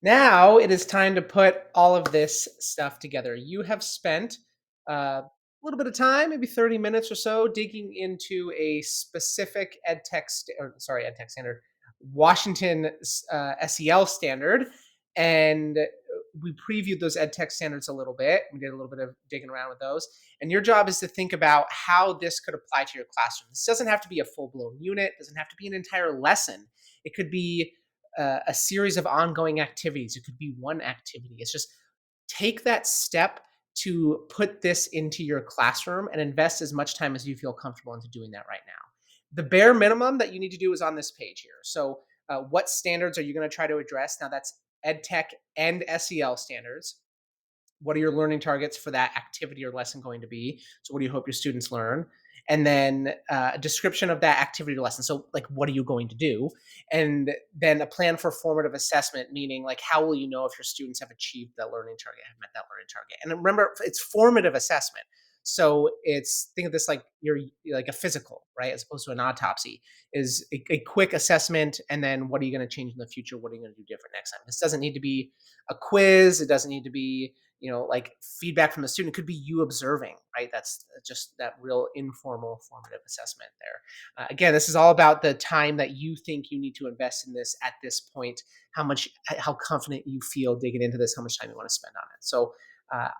Now it is time to put all of this stuff together. You have spent a little bit of time, maybe 30 minutes or so, digging into a specific ed tech standard, Washington SEL standard. And we previewed those ed tech standards a little bit. We did a little bit of digging around with those. And your job is to think about how this could apply to your classroom. This doesn't have to be a full blown unit, doesn't have to be an entire lesson. It could be a series of ongoing activities. It could be one activity. It's just take that step to put this into your classroom and invest as much time as you feel comfortable into doing that right now. The bare minimum that you need to do is on this page here. So, what standards are you going to try to address? Now, that's EdTech and SEL standards. What are your learning targets for that activity or lesson going to be? So what do you hope your students learn? And then a description of that activity or lesson. So like, what are you going to do? And then a plan for formative assessment, meaning like, how will you know if your students have achieved that learning target, have met that learning target? And remember, it's formative assessment. So it's think of this like you're like a physical, right? As opposed to an autopsy is a quick assessment. And then what are you going to change in the future? What are you going to do different next time? This doesn't need to be a quiz. It doesn't need to be like feedback from the student. It could be you observing, right? That's just that real informal formative assessment there. Again, this is all about the time that you think you need to invest in this at this point, how confident you feel digging into this, how much time you want to spend on it. So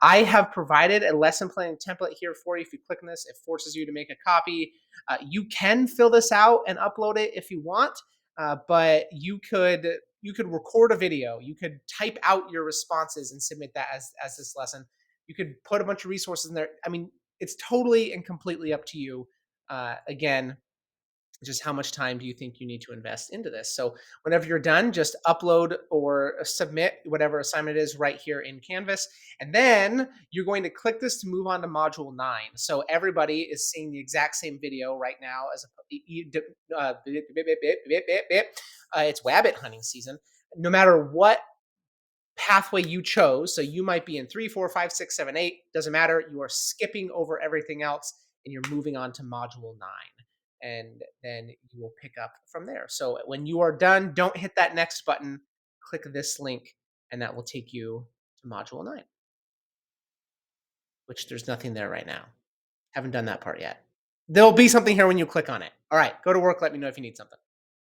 I have provided a lesson planning template here for you. If you click on this, it forces you to make a copy. You can fill this out and upload it if you want, but you could record a video. You could type out your responses and submit that as this lesson. You could put a bunch of resources in there. I mean, it's totally and completely up to you. Again, just how much time do you think you need to invest into this? So whenever you're done, just upload or submit whatever assignment it is right here in Canvas. And then you're going to click this to move on to module 9. So everybody is seeing the exact same video right now as it's rabbit hunting season. No matter what pathway you chose, so you might be in 3, 4, 5, 6, 7, 8, doesn't matter. You are skipping over everything else and you're moving on to module 9. And then you will pick up from there. So when you are done, don't hit that next button, click this link, and that will take you to module 9, which there's nothing there right now. Haven't done that part yet. There'll be something here when you click on it. All right, go to work. Let me know if you need something.